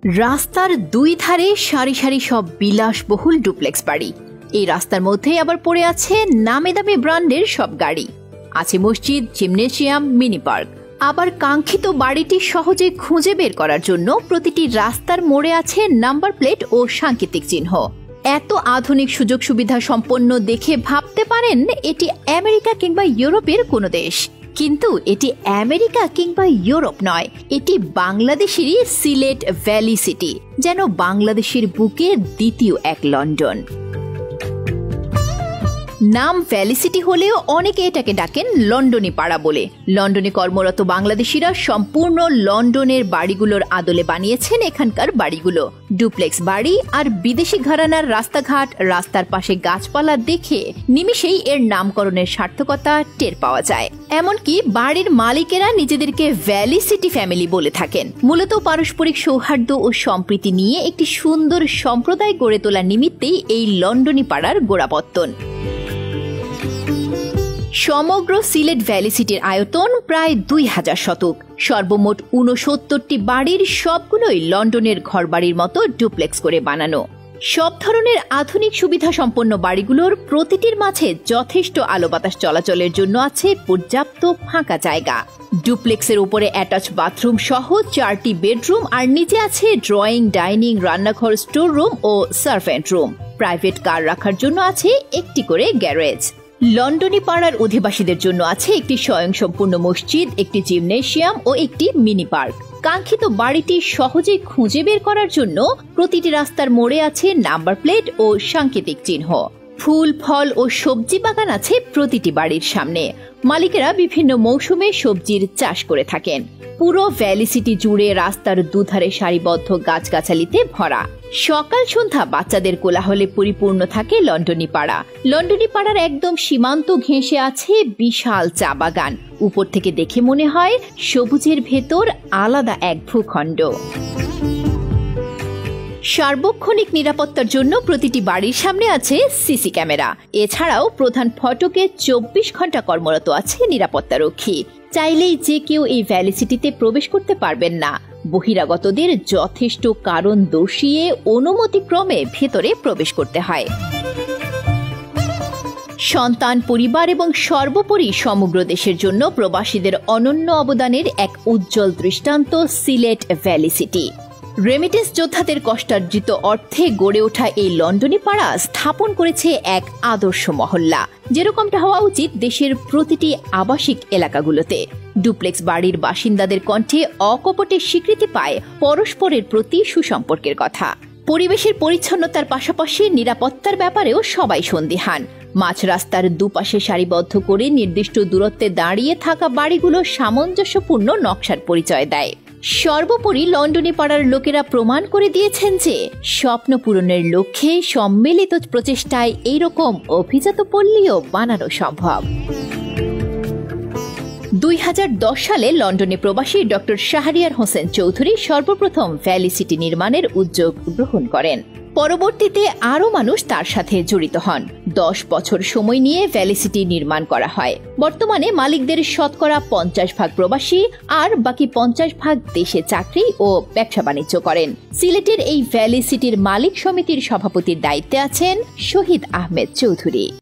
রাস্তার দুই ধারে সারি সারি সব বিলাসবহুল ডুপ্লেক্স বাড়ি। এই রাস্তার মধ্যেই আবার পড়ে আছে নামে দামি ব্র্যান্ডের সব গাড়ি, আছে মসজিদ, জিমনেশিয়াম, মিনি পার্ক। আবার কাঙ্ক্ষিত বাড়িটি সহজে খুঁজে বের করার জন্য প্রতিটি রাস্তার মোড়ে আছে নাম্বার প্লেট ও সাংকেতিক চিহ্ন। এত আধুনিক সুযোগ সুবিধা সম্পন্ন দেখে ভাবতে পারেন এটি আমেরিকা কিংবা ইউরোপের কোনো দেশ, কিন্তু এটি আমেরিকা কিংবা ইউরোপ নয়, এটি বাংলাদেশেরই সিলেট ভ্যালি সিটি, যেন বাংলাদেশের বুকের দ্বিতীয় এক লন্ডন। নাম ভ্যালি সিটি হলেও অনেকে এটাকে ডাকেন লন্ডনী পাড়া বলে। লন্ডনে কর্মরত বাংলাদেশিরা সম্পূর্ণ লন্ডনের বাড়িগুলোর আদলে বানিয়েছেন এখানকার বাড়িগুলো। ডুপ্লেক্স বাড়ি আর বিদেশি ঘরানার রাস্তাঘাট, রাস্তার পাশে গাছপালা দেখে নিমিষেই এর নামকরণের সার্থকতা টের পাওয়া যায়। এমনকি বাড়ির মালিকেরা নিজেদেরকে ভ্যালি সিটি ফ্যামিলি বলে থাকেন। মূলত পারস্পরিক সৌহার্দ্য ও সম্প্রীতি নিয়ে একটি সুন্দর সম্প্রদায় গড়ে তোলার নিমিত্তেই এই লন্ডনী পাড়ার গোড়াপত্তন। সমগ্র সিলেট ভ্যালি সিটির আয়তন প্রায় 2000 শতক। সর্বমোট 69টি বাড়ির সবগুলোই লন্ডনের ঘরবাড়ির মতো ডুপ্লেক্স করে বানানো। সব ধরনের আধুনিক সুবিধা সম্পন্ন বাড়িগুলোর প্রতিটির মাঝে যথেষ্ট আলো বাতাস চলাচলের জন্য আছে পর্যাপ্ত ফাঁকা জায়গা। ডুপ্লেক্সের উপরে অ্যাটাচ বাথরুম সহ 4টি বেডরুম আর নিচে আছে ড্রয়িং, ডাইনিং, রান্নাঘর, স্টোর রুম ও সার্ভেন্ট রুম। প্রাইভেট কার রাখার জন্য আছে একটি করে গ্যারেজ। লন্ডনী পাড়ার অধিবাসীদের জন্য আছে একটি স্বয়ংসম্পূর্ণ মসজিদ, একটি জিমনেশিয়াম ও একটি মিনি পার্ক। কাঙ্ক্ষিত বাড়িটি সহজে খুঁজে বের করার জন্য প্রতিটি রাস্তার মোড়ে আছে নাম্বার প্লেট ও সাংকেতিক চিহ্ন। ফুল, ফল ও সবজি বাগান আছে প্রতিটি বাড়ির সামনে। মালিকেরা বিভিন্ন মৌসুমে সবজির চাষ করে থাকেন। পুরো ভ্যালি সিটি জুড়ে রাস্তার দুধারে সারিবদ্ধ গাছগাছালিতে ভরা। সকাল সন্ধ্যা বাচ্চাদের কোলাহলে পরিপূর্ণ থাকে লন্ডনী পাড়া। লন্ডনী পাড়ার একদম সীমান্ত ঘেঁষে আছে বিশাল চা বাগান। উপর থেকে দেখে মনে হয় সবুজের ভেতর আলাদা এক ভূখণ্ড। সার্বক্ষণিক নিরাপত্তার জন্য প্রতিটি বাড়ির সামনে আছে সিসি ক্যামেরা। এছাড়াও প্রধান ফটকে 24 ঘন্টা কর্মরত আছে নিরাপত্তারক্ষী। চাইলেই যে কেউ এই ভ্যালি সিটিতে প্রবেশ করতে পারবেন না। বহিরাগতদের যথেষ্ট কারণ দর্শিয়ে অনুমতিক্রমে ভেতরে প্রবেশ করতে হয়। সন্তান, পরিবার এবং সর্বোপরি সমগ্র দেশের জন্য প্রবাসীদের অনন্য অবদানের এক উজ্জ্বল দৃষ্টান্ত সিলেট ভ্যালি সিটি। রেমিটেন্স যোদ্ধাদের কষ্টার্জিত অর্থে গড়ে ওঠা এই লন্ডনী পাড়া স্থাপন করেছে এক আদর্শ মহল্লা, যেরকমটা হওয়া উচিত দেশের প্রতিটি আবাসিক এলাকাগুলোতে। ডুপ্লেক্স বাড়ির বাসিন্দাদের কণ্ঠে অকপটে স্বীকৃতি পায় পরস্পরের প্রতি সুসম্পর্কের কথা। পরিবেশের পরিচ্ছন্নতার পাশাপাশি নিরাপত্তার ব্যাপারেও সবাই সন্দিহান। মাঝ রাস্তার দুপাশে সারিবদ্ধ করে নির্দিষ্ট দূরত্বে দাঁড়িয়ে থাকা বাড়িগুলো সামঞ্জস্যপূর্ণ নকশার পরিচয় দেয়। সর্বোপরি লন্ডনী পাড়ার লোকেরা প্রমাণ করে দিয়েছেন যে স্বপ্ন পূরণের লক্ষ্যে সম্মিলিত প্রচেষ্টায় এইরকম অভিজাত পল্লীও বানানো সম্ভব। 2010 সালে লন্ডনে প্রবাসী ডক্টর শাহরিয়ার হোসেন চৌধুরী সর্বপ্রথম ভ্যালি সিটি নির্মাণের উদ্যোগ গ্রহণ করেন। পরবর্তীতে আরও মানুষ তার সাথে জড়িত হন। 10 বছর সময় নিয়ে ভ্যালি সিটি নির্মাণ করা হয়। বর্তমানে মালিকদের শতকরা 50% প্রবাসী আর বাকি 50% দেশে চাকরি ও ব্যবসা বাণিজ্য করেন। সিলেটের এই ভ্যালি সিটির মালিক সমিতির সভাপতির দায়িত্বে আছেন শহীদ আহমেদ চৌধুরী।